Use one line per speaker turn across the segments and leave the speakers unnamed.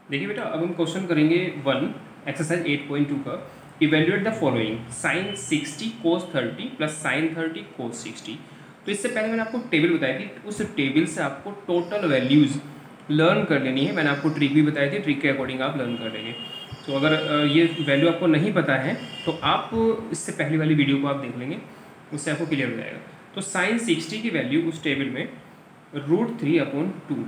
देखिए बेटा, अब हम क्वेश्चन करेंगे 1 एक्सरसाइज 8.2 का। Evaluate the following sine 60 cos 30 plus sine 30 cos 60। तो इससे पहले मैंने आपको टेबल बताई थी, उस टेबल से आपको टोटल वैल्यूज़ लर्न कर लेनी है। मैंने आपको ट्रिक भी बताई थी, ट्रिक के अकॉर्डिंग आप लर्न कर लेंगे। तो अगर ये वैल्यू आपको नहीं पता है तो आप इससे पहले वाली वीडियो को आप देख लेंगे, उससे आपको क्लियर हो जाएगा। तो साइन 60 की वैल्यू उस टेबल में √3/2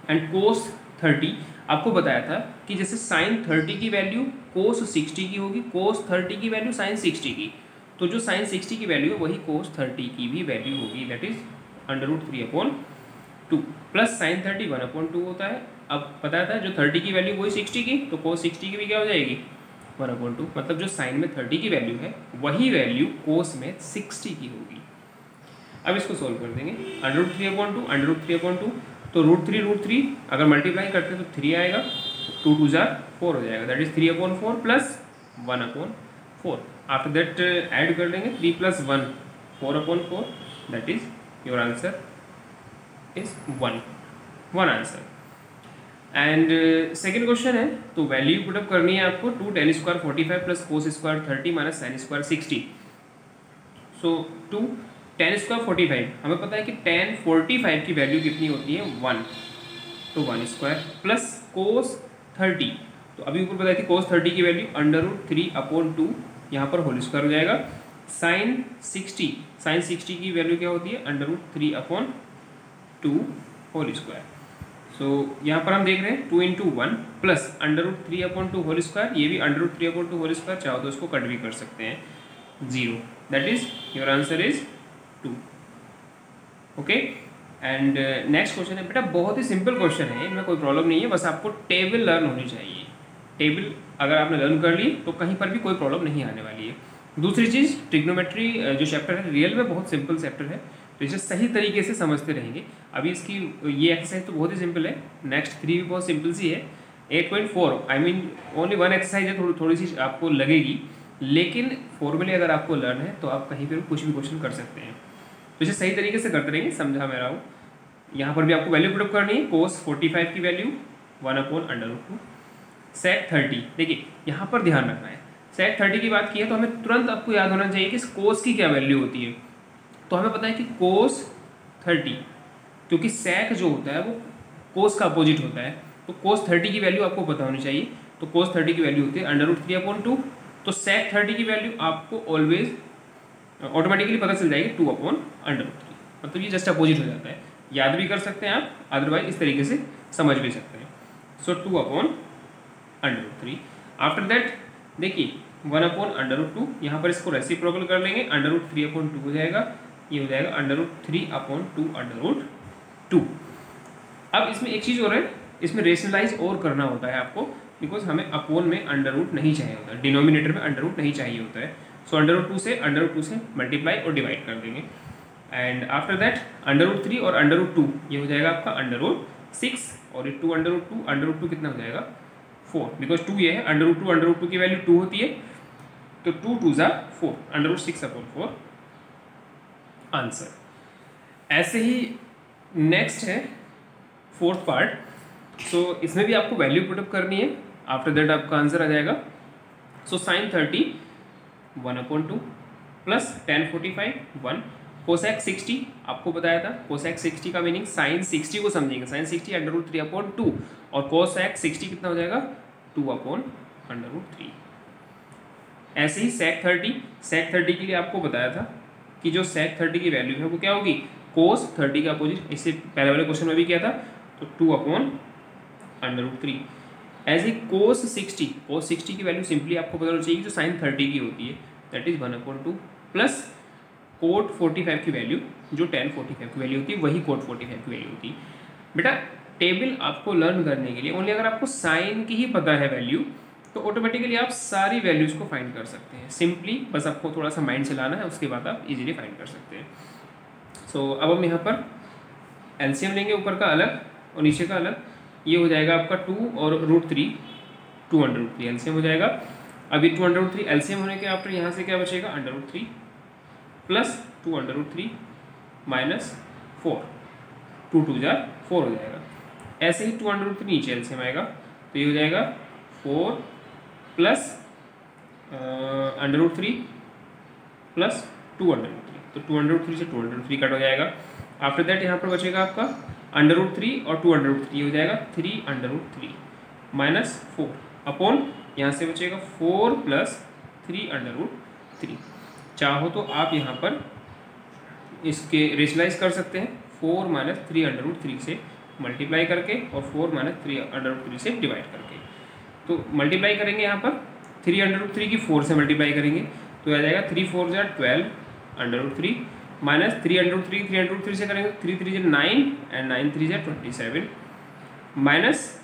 एंड कोस 30 आपको बताया था कि जैसे साइन 30 की वैल्यू कोस 60 की होगी, कोस 30 की वैल्यू साइन 60 की, तो जो साइन 60 की वैल्यू है वही कोस 30 की भी वैल्यू होगी, दैट इज √3/2 प्लस साइन 30 1/2 होता है। अब बताया था जो 30 की वैल्यू वही 60 की, तो कोस 60 की भी क्या हो जाएगी 1/2। मतलब जो साइन में 30 की वैल्यू है वही वैल्यू कोस में 60 की होगी। अब इसको सोल्व कर देंगे, √3/2 तो √3 अगर मल्टीप्लाई करते हैं तो 3 आएगा, 2 2 4 हो जाएगा, that is 3/4 plus 1/4। After that add कर लेंगे 3 + 1 4/4, that is your answer is 1 answer. And second question है, तो वैल्यू पुटअप करनी है आपको 2 tan² 45 plus cos² 30 minus sin² 60। सो 2 tan² 45, हमें पता है कि tan 45 की वैल्यू कितनी होती है 1, तो 1² प्लस cos 30, तो अभी ऊपर बताई थी cos 30 की वैल्यू √3/2, यहाँ पर होल स्क्वायर हो जाएगा। sin 60 की वैल्यू क्या होती है √3/2 होल स्क्वायर। सो यहाँ पर हम देख रहे हैं 2 × 1 प्लस √3/2 होल स्क्वायर, ये भी √3/2 होल स्क्वायर, चाहो तो इसको कट भी कर सकते हैं 0, that is your answer is 2। Okay, and next question है बेटा, बहुत ही सिंपल क्वेश्चन है, इनमें कोई प्रॉब्लम नहीं है, बस आपको टेबल लर्न होनी चाहिए। टेबल अगर आपने लर्न कर ली तो कहीं पर भी कोई प्रॉब्लम नहीं आने वाली है। दूसरी चीज़, ट्रिग्नोमेट्री जो चैप्टर है रियल में बहुत सिंपल चैप्टर है, तो इसे सही तरीके से समझते रहेंगे। अभी इसकी ये एक्सरसाइज तो बहुत ही सिंपल है, नेक्स्ट 3 भी बहुत सिंपल सी है। 8.4 आई मीन ओनली 1 एक्सरसाइज है, थोड़ी सी आपको लगेगी, लेकिन फॉर्मूले अगर आपको लर्न है तो आप कहीं पर कुछ भी क्वेश्चन कर सकते हैं। तो इसे सही तरीके से करते रहेंगे, समझा मैं रहा हूँ। यहाँ पर भी आपको वैल्यू पुटअप करनी है, cos 45 की वैल्यू 1/√2 sec 30। देखिए यहाँ पर ध्यान रखना है, sec 30 की बात की है तो हमें तुरंत आपको याद होना चाहिए कि cos की क्या वैल्यू होती है। तो हमें पता है कि cos 30, क्योंकि sec जो होता है वो cos का अपोजिट होता है, तो cos 30 की वैल्यू आपको पता होनी चाहिए। तो cos 30 की वैल्यू होती है √3/2, तो sec 30 की वैल्यू आपको ऑलवेज ऑटोमेटिकली पता चल जाएगी 2/√3, मतलब ये जस्ट अपोजिट हो जाता है। याद भी कर सकते हैं आप, अदरवाइज इस तरीके से समझ भी सकते हैं। सो 2/√3। आफ्टर दैट देखिए 1/√2, यहाँ पर इसको रेसिप्रोकल कर लेंगे, √3/2 हो जाएगा, ये हो जाएगा √3/2/2। अब इसमें एक चीज़ और है, इसमें रेशनलाइज और करना होता है आपको, बिकॉज हमें अपोन में अंडर रूट नहीं चाहिए होता है, डिनोमिनेटर में अंडर रूट नहीं चाहिए होता है। सो √2 से मल्टीप्लाई और डिवाइड कर देंगे, एंड आफ्टर दैट √3 और √2 ये हो जाएगा आपका √6, और ये 2 √2 कितना हो जाएगा 4, बिकॉज 2 ये है, √2 की वैल्यू 2 होती है, तो 2 2 4, √6/4 आंसर। ऐसे ही नेक्स्ट है फोर्थ पार्ट, सो इसमें भी आपको वैल्यू पुटअप करनी है, आफ्टर दैट आपका आंसर आ जाएगा। So sine 30 1/2 plus tan 45 1, cosec 60 आपको बताया था, कोसेक 60 का मीनिंग साइन 60 को समझेंगे, साइन 60 √3/2, और कोसेक 60 कितना हो जाएगा 2/√3। ऐसे ही सेक 30 के लिए आपको बताया था कि जो सेक 30 की वैल्यू है वो क्या होगी कोस 30 का अपोजिट, इससे पहले वाले क्वेश्चन में भी किया था, तो 2/√3। ऐसे ही कोस 60 की वैल्यू सिंपली आपको पता होना चाहिए जो साइन 30 की होती है, दैट इज 1/2 प्लस कोट 45 की वैल्यू जो tan 45 की वैल्यू होती है वही कोट 45 की वैल्यू होती है। बेटा टेबल आपको लर्न करने के लिए ओनली अगर आपको साइन की ही पता है वैल्यू, तो ऑटोमेटिकली आप सारी वैल्यूज़ को फाइंड कर सकते हैं। सिंपली बस आपको थोड़ा सा माइंड चलाना है, उसके बाद आप इजीली फाइंड कर सकते हैं। सो अब हम यहाँ पर एलसीएम लेंगे, ऊपर का अलग और नीचे का अलग, ये हो जाएगा आपका 2 और √3, 2√3 एलसीएम हो जाएगा। अभी 2√3 एलसीएम होने के आफ्टर यहाँ से क्या बचेगा √3 प्लस 2√3 माइनस 4, 2 2 4 हो जाएगा। ऐसे ही 2√3 नीचे एलसीएम आएगा, तो ये हो जाएगा 4 प्लस √3 प्लस 2√3, तो 2√3 से 2√3 कट हो जाएगा। आफ्टर दैट यहाँ पर बचेगा आपका √3 और 2√3, हो जाएगा 3√3 माइनस 4 अपॉन यहाँ से बचेगा 4 प्लस 3√3। चाहो तो आप यहाँ पर इसके रेशनलाइज कर सकते हैं, 4 माइनस 3√3 से मल्टीप्लाई करके और 4 माइनस 3√3 से डिवाइड करके। तो मल्टीप्लाई करेंगे यहाँ पर 3√3 की 4 से मल्टीप्लाई करेंगे तो आ जाएगा 3 4 जा 12√3 माइनस 3√3 से करेंगे 3 3 जा 9 एंड 9 3 जा 27 माइनस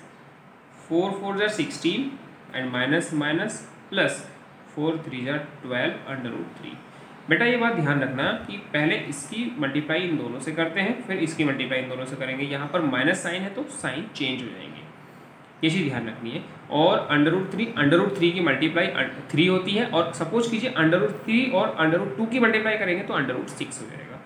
4 4 जा 16 एंड माइनस माइनस प्लस 4 3 जा 12√3। बेटा ये बात ध्यान रखना कि पहले इसकी मल्टीप्लाई इन दोनों से करते हैं, फिर इसकी मल्टीप्लाई इन दोनों से करेंगे। यहाँ पर माइनस साइन है तो साइन चेंज हो जाएंगे, ये चीज़ ध्यान रखनी है। और √3 की मल्टीप्लाई 3 होती है, और सपोज कीजिए √3 और √2 की मल्टीप्लाई करेंगे तो √6 हो जाएगा।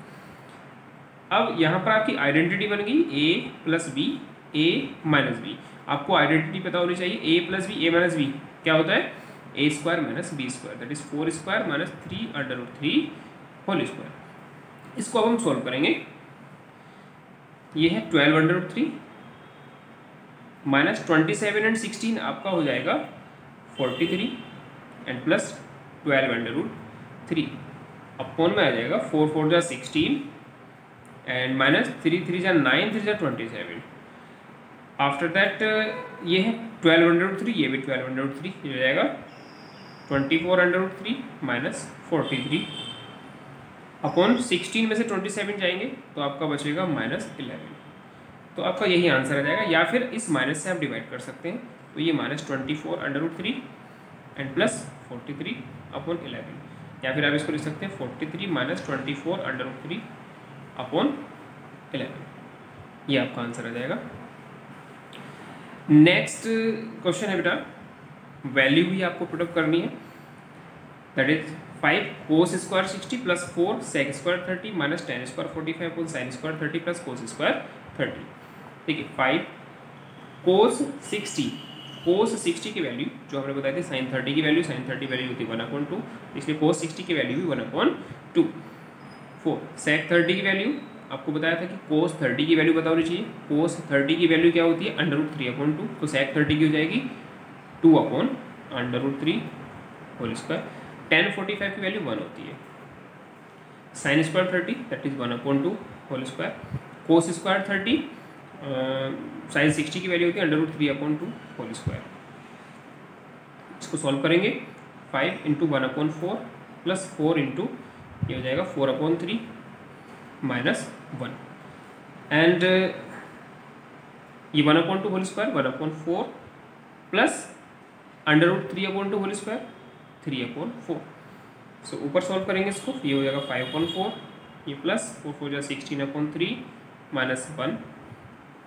अब यहाँ पर आपकी आइडेंटिटी बन गई a plus B, a minus B. आपको आइडेंटिटी पता होनी चाहिए, a plus B, a minus B क्या होता है, a square minus B square, that is 4 square minus 3√3 whole square. इसको अब हम सॉल्व करेंगे। ये है 12√3 माइनस 27 एंड 16 आपका हो जाएगा 43 एंड प्लस 12√3 अपॉन में आ जाएगा 4 4 जा 16 एंड माइनस 3 3 जा 9 3 जा 27। आफ्टर दैट ये है 12√3, ये भी 12√3, ये हो जाएगा 24√3 माइनस 43 अपॉन 16 में से 27 जाएंगे तो आपका बचेगा माइनस 11। तो आपका यही आंसर आ जाएगा, या फिर इस माइनस से आप डिवाइड कर सकते हैं। तो ये माइनस 24√3 एंड प्लस 43 अपॉन 11, या फिर आप इसको लिख सकते हैं 43 माइनस 24√3 अपॉन 11। ये आपका आंसर आ जाएगा। नेक्स्ट क्वेश्चन है बेटा, वैल्यू भी आपको पुट अप करनी है, that is 5 cos square 60 plus 4 sec square 30 minus tan square 45 upon sine square 30 plus cos square 30। ठीक है, 5 कोस 60 की वैल्यू जो हमने बताई थी साइन 30 की वैल्यू, साइन 30 वैल्यू होती है 1/2, इसलिए कोस 60 की वैल्यू भी 1/2। 4 सेक 30 की वैल्यू आपको बताया था कि कोस 30 की वैल्यू पता होनी चाहिए। कोस 30 की वैल्यू क्या होती है, √3/2, तो सेक 30 की हो जाएगी 2/√3 होल स्क्वायर। tan 45 की वैल्यू 1 होती है। Sine square 30 that is 1/2 whole square. Cos square 30 sine 60 की वैल्यू होती है √3/2 होल स्क्वायर। इसको सॉल्व करेंगे 5 इंटू 1/4 प्लस 4 इंटू ये हो जाएगा 4/3 माइनस 1 एंड ये 1/2 whole square 1/4 plus √3/2 whole square 3/4। So ऊपर सॉल्व करेंगे इसको, ये हो जाएगा 5/4, ये प्लस 4 4 जा 16/3 माइनस 1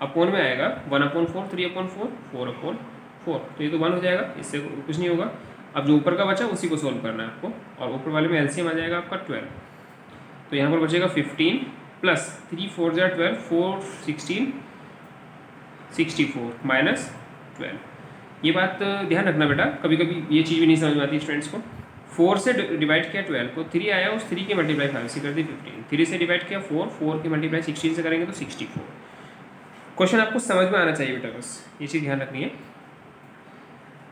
अपॉन में आएगा 1/4 3/4 4/4, तो ये तो 1 हो जाएगा, इससे कुछ नहीं होगा। अब जो ऊपर का बचा उसी को सॉल्व करना है आपको, और ऊपर वाले में एलसीएम आ जाएगा आपका 12, तो यहाँ पर बचेगा 15 प्लस 3 4 जा 12 4 16 64 माइनस 12। ये बात ध्यान रखना बेटा, कभी कभी ये चीज़ भी नहीं समझ में आती स्टूडेंट्स को। 4 से डिवाइड किया 12 को, 3 आया, उस 3 की मल्टीप्लाई 5 से कर दी 15, 3 से डिवाइड किया 4 की मल्टीप्लाई 16 से करेंगे तो 64। क्वेश्चन आपको समझ में आना चाहिए बेटा, बस ये चीज़ ध्यान रखनी है।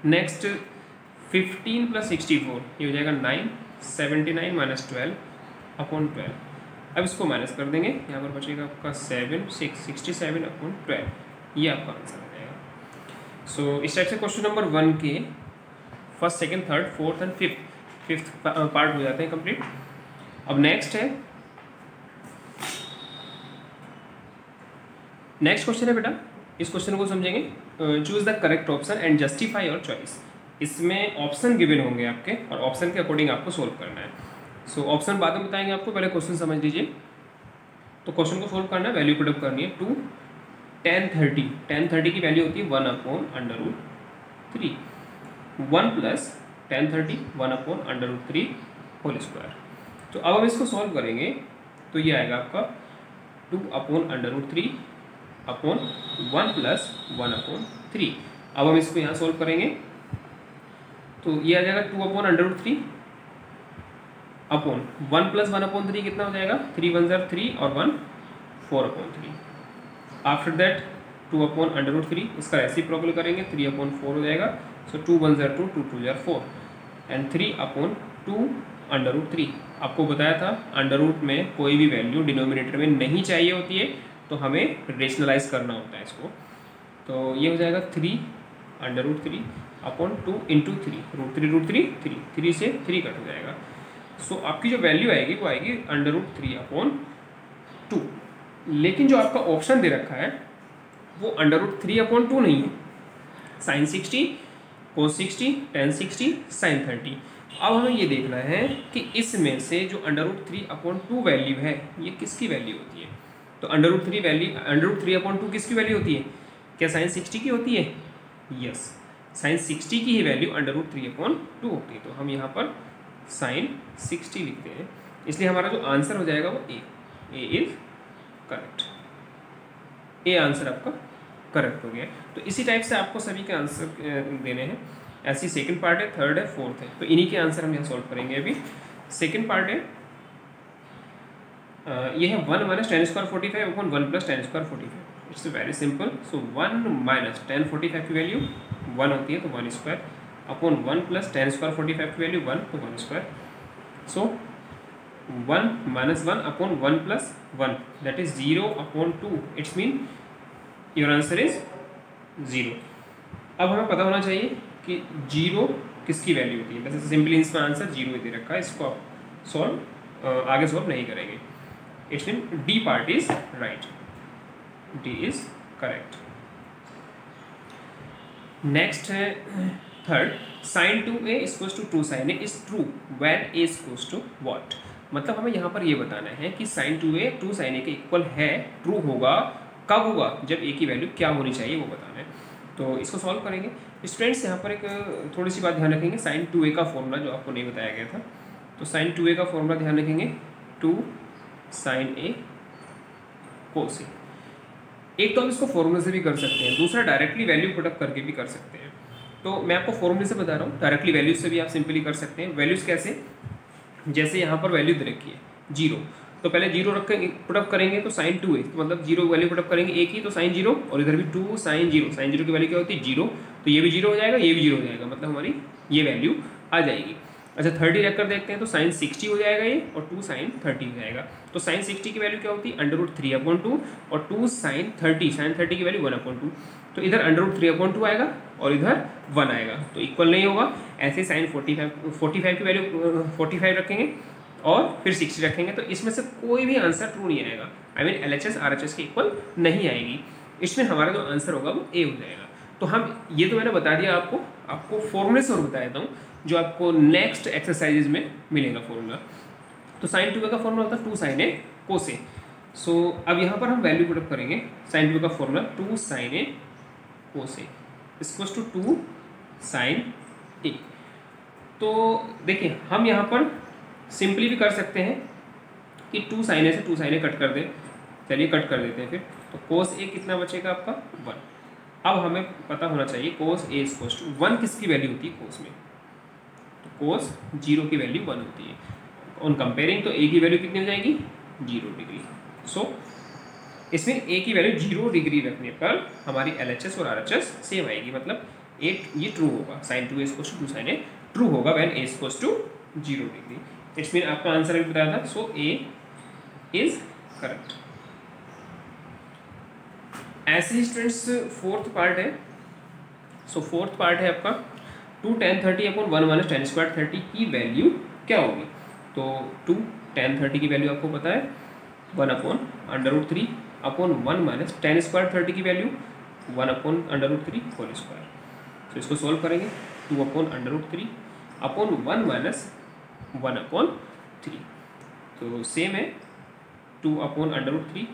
नेक्स्ट 15 प्लस 64 ये हो जाएगा 9 79 माइनस 12/12। अब इसको माइनस कर देंगे, यहाँ पर बचेगा आपका 67/12, ये आपका आंसर आ जाएगा। सो इस टाइप से क्वेश्चन नंबर 1 के first second third fourth and fifth part हो जाते हैं कंप्लीट। अब नेक्स्ट क्वेश्चन है बेटा, इस क्वेश्चन को समझेंगे। Choose the correct option and justify your choice. इसमें ऑप्शन गिवन होंगे आपके, और ऑप्शन के अकॉर्डिंग आपको सोल्व करना है। सो ऑप्शन बाद में बताएंगे आपको, पहले क्वेश्चन समझ लीजिए। तो क्वेश्चन को सोल्व करना है, वैल्यू पुट अप करनी है। 2 tan 30 की वैल्यू होती है 1/√3, 1 प्लस tan 30 1/√3 होल स्क्वायर। तो अब हम इसको सॉल्व करेंगे तो ये आएगा आपका 2/√3 अपॉन 1 प्लस 1/3। अब हम इसको यहाँ सॉल्व करेंगे तो ये आ जाएगा 2/√3 अपॉन 1 + 1/3 कितना हो जाएगा 3 × 1 = 3 और 1 4/3। आफ्टर दैट 2/√3 इसका रेसिप्रोकल करेंगे 3/4 हो जाएगा। सो 2 × 1 = 2, 2 × 2 = 4 एंड 3/2√3। आपको बताया था अंडर रूट में कोई भी वैल्यू डिनोमिनेटर में नहीं चाहिए होती है तो हमें रेशनलाइज करना होता है इसको। तो ये हो जाएगा 3/√3 अपॉन 2 × 3 √3 3 से 3 कट हो जाएगा। सो आपकी जो वैल्यू आएगी वो आएगी √3/2। लेकिन जो आपका ऑप्शन दे रखा है वो √3/2 नहीं है, sin 60 cos 60 tan 60 sin 30। अब हमें ये देखना है कि इसमें से जो √3/2 वैल्यू है ये किसकी वैल्यू होती है। तो √3/2 किसकी वैल्यू होती है, क्या sin 60 की होती है? यस, sin 60 की ही वैल्यू √3/2 होती है। तो हम यहाँ पर sin 60 लिखते हैं, इसलिए हमारा जो आंसर हो जाएगा वो ए इज करेक्ट। ए आंसर आपका करेक्ट हो गया। तो इसी टाइप से आपको सभी के आंसर देने हैं। ऐसी सेकंड पार्ट है, थर्ड है, फोर्थ है, तो इन्हीं के आंसर हम यहाँ सॉल्व करेंगे। अभी सेकंड पार्ट है, ये है 1 - tan² 45 upon 1 + tan² 45। It's very simple. So 1 - tan 45 की वैल्यू 1 होती है तो 1² अपॉन 1 + tan² 45 की वैल्यू 1 तो 1²। सो 1 - 1 upon 1 + 1 that is 0/2। It's mean your answer is 0। अब हमें पता होना चाहिए कि 0 किसकी वैल्यू होती है। वैसे सिंपली इसका आंसर 0 दे रखा है, इसको आप आगे सॉल्व नहीं करेंगे। It's mean D part is right, D is correct. Next है third, sin 2a = 2 sin a is true when a = what. मतलब हमें यहाँ पर ये बताना है कि sin 2a 2 sin a के इक्वल है, ट्रू होगा, कब होगा, जब a की वैल्यू क्या होनी चाहिए वो बताना है। तो इसको सॉल्व करेंगे। स्टूडेंट्स यहाँ पर एक थोड़ी सी बात ध्यान रखेंगे, sin 2a का फॉर्मूला जो आपको नहीं बताया गया था, तो sin 2a का फॉर्मूला ध्यान रखेंगे 2 sin a cos a। एक तो हम इसको फॉर्मूले से भी कर सकते हैं, दूसरा डायरेक्टली वैल्यू पुटअप करके भी कर सकते हैं। तो मैं आपको फॉर्मूले से बता रहा हूँ, डायरेक्टली वैल्यूज से भी आप सिंपली कर सकते हैं। वैल्यूज कैसे, जैसे यहाँ पर वैल्यू दे रखी है 0, तो पहले 0 रखेंगे, पुटअप करेंगे तो sin 2a, तो मतलब 0 वैल्यू पुटअप करेंगे एक ही, तो sin 0, और इधर भी 2 sin 0, sin 0 की वैल्यू क्या होती है 0, तो ये भी 0 हो जाएगा, ये भी 0 हो जाएगा, मतलब हमारी ये वैल्यू आ जाएगी। अच्छा 30 रखकर देखते हैं तो sin 60 हो जाएगा ये, और 2 sin 30 हो जाएगा। तो sin 60 की वैल्यू क्या होती है √3/2 और 2 sin 30 की वैल्यू 1/2। तो इधर √3/2 आएगा और इधर 1 आएगा, तो इक्वल नहीं होगा। ऐसे sin 45 की वैल्यू 45 रखेंगे और फिर 60 रखेंगे, तो इसमें से कोई भी आंसर ट्रू नहीं आएगा। आई मीन LHS RHS के इक्वल नहीं आएगी। इसमें हमारा जो आंसर होगा वो ए हो जाएगा। तो हम ये तो मैंने बता दिया आपको फॉर्मूले से और बता देता हूँ जो आपको नेक्स्ट एक्सरसाइजेज में मिलेगा फॉर्मूला। तो sin 2a का फॉर्मूला होता है 2 sin a cos a। सो अब यहाँ पर हम वैल्यू पुटअप करेंगे। sin 2a का formula 2 sin a cos a = 2 sin a। तो देखिए हम यहाँ पर सिंपली भी कर सकते हैं कि 2 sin a से 2 sin a कट कर दें। चलिए कट कर देते हैं फिर। तो cos a कितना बचेगा आपका 1। अब हमें पता होना चाहिए cos a = 1 किसकी वैल्यू होती है cos में, तो cos 0 की वैल्यू 1 होती है। ऑन कंपेयरिंग तो a की वैल्यू कितनी हो जाएगी 0 डिग्री। सो इसमें a की वैल्यू 0 डिग्री रखने पर हमारी LHS और RHS सेम आएगी, मतलब ये ट्रू होगा। sin 2a = 2 sin a true होगा when a = 0 degree. It's mean आपका आंसर अभी बताया था, सो ए इज करेक्ट। ऐसे ही स्टूडेंट्स फोर्थ पार्ट है। सो फोर्थ पार्ट है आपका 2 tan 30 अपॉन 1 - tan² 30 की वैल्यू क्या होगी। तो 2 tan 30 की वैल्यू आपको पता है 1/√3 अपॉन 1 - tan² 30 की वैल्यू 1/√3 होल स्क्वायर। तो इसको सॉल्व करेंगे 2/√3 अपॉन 1 - 1/3। तो सेम है 2/√3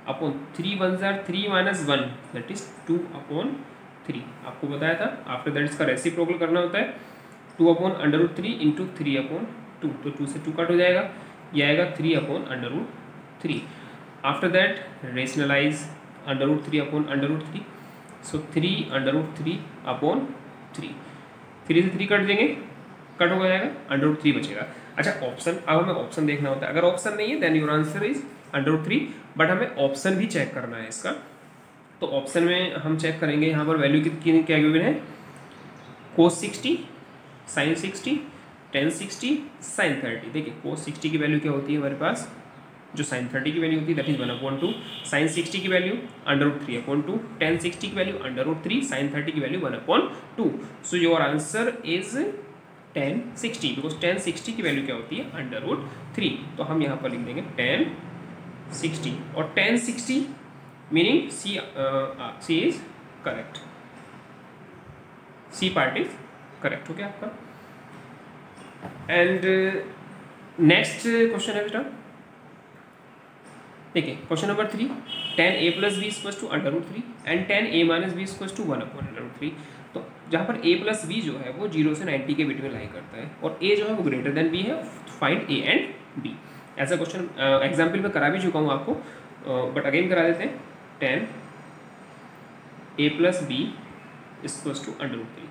अपॉन 3 × 1 = 3 - 1 दैट इज 2/3। आपको बताया था आफ्टर दैट इसका रेसिप्रोकल करना होता है 2/√3 × 3/2, तो 2 से 2 कट हो जाएगा, ये आएगा 3/√3। After that rationalise √3/√3। So 3√3 upon 3, 3 से 3 कट देंगे, कट हो जाएगा, √3 बचेगा। अच्छा ऑप्शन, अब हमें ऑप्शन देखना होता है, अगर ऑप्शन नहीं है then your answer is √3, but हमें ऑप्शन भी चेक करना है इसका। तो ऑप्शन में हम चेक करेंगे, यहाँ पर वैल्यू कितनी क्या गिवन है, cos 60, sin 60, tan 60, sin 30। देखिए cos 60 की वैल्यू क्या होती है हमारे पास, जो sin 30 की वैल्यू होती है दैट इज 1/2, sin 60 की वैल्यू √3/2, tan 60 की वैल्यू √3, sin 30 की value 1/2। So your answer is tan 60, because tan 60 की वैल्यू क्या होती है √3। तो हम यहाँ पर लिख देंगे tan 60, और tan 60 meaning C is correct, C part is correct हो गया आपका। एंड नेक्स्ट क्वेश्चन है बेटा, देखिए question number 3, tan a + b = √3 एंड tan a - b = 1/√3। तो जहाँ पर a + b जो है वो 0 से 90 के बीच में लाई करता है, और a जो है वो ग्रेटर देन b है, फाइंड a एंड b। ऐसा क्वेश्चन एग्जाम्पल में करा भी चुका हूँ आपको, बट अगेन करा देते हैं। tan a + b = √3।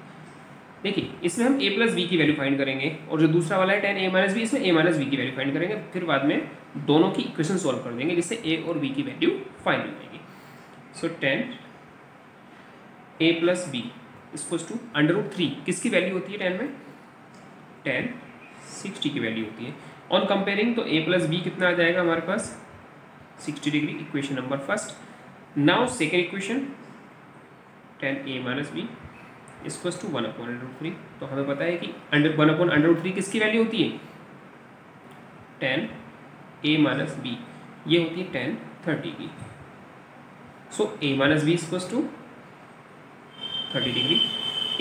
देखिए इसमें हम a + b की वैल्यू फाइंड करेंगे, और जो दूसरा वाला है tan a - b, इसमें a - b की वैल्यू फाइंड करेंगे, फिर बाद में दोनों की इक्वेशन सॉल्व कर देंगे जिससे a और b की वैल्यू फाइंड हो जाएगी। सो tan a + b = √3, किसकी वैल्यू होती है tan में, tan 60 की वैल्यू होती है। ऑन कंपेयरिंग तो a + b कितना आ जाएगा हमारे पास 60 degree, equation number first. Now second equation, tan a - b = 1/√3। तो हमें पता है कि 1/√3 किसकी वैल्यू होती है, tan a - b, ये होती है tan 30 की। सो a - b = 30 degree.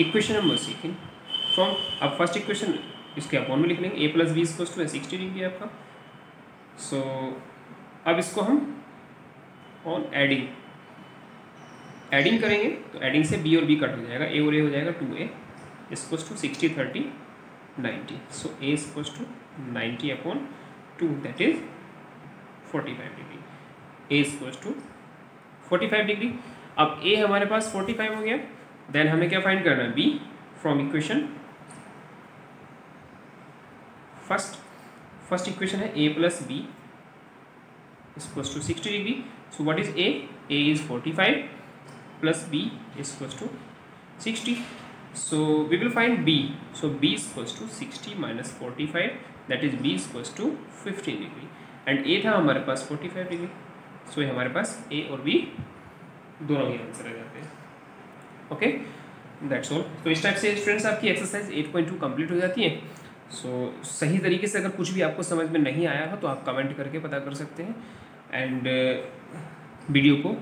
Equation number second from, अब फर्स्ट इक्वेशन इसके अपॉन में लिख लेंगे, a + b = 60 डिग्री आपका। सो अब इसको हम ऑन एडिंग करेंगे, तो एडिंग से b और b कट हो जाएगा, a और a हो जाएगा 2a = 60, 30, 90। So a = 90/2 that is 45 degree, a = 45 degree. अब a हमारे पास 45 हो गया, देन हमें क्या फाइंड करना है, b from equation first equation है a + b = 60 degree. So what is a is 45 + b = 60। So we will find b. So b = 60 - 45, that is b = 15 degree, and a था हमारे पास 45 डिग्री। सो हमारे पास a और b दोनों ही answer आ जाते हैं। Okay, that's all. तो इस टाइप से स्टूडेंट्स आपकी एक्सरसाइज 8.2 कंप्लीट हो जाती है। सो सही तरीके से अगर कुछ भी आपको समझ में नहीं आया हो तो आप कमेंट करके पता कर सकते हैं, एंड वीडियो को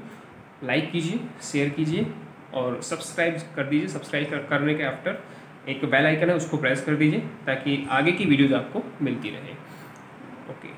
लाइक कीजिए, शेयर कीजिए और सब्सक्राइब कर दीजिए। सब्सक्राइब करने के आफ्टर एक बेल आइकन है उसको प्रेस कर दीजिए ताकि आगे की वीडियोज़ आपको मिलती रहे। ओके।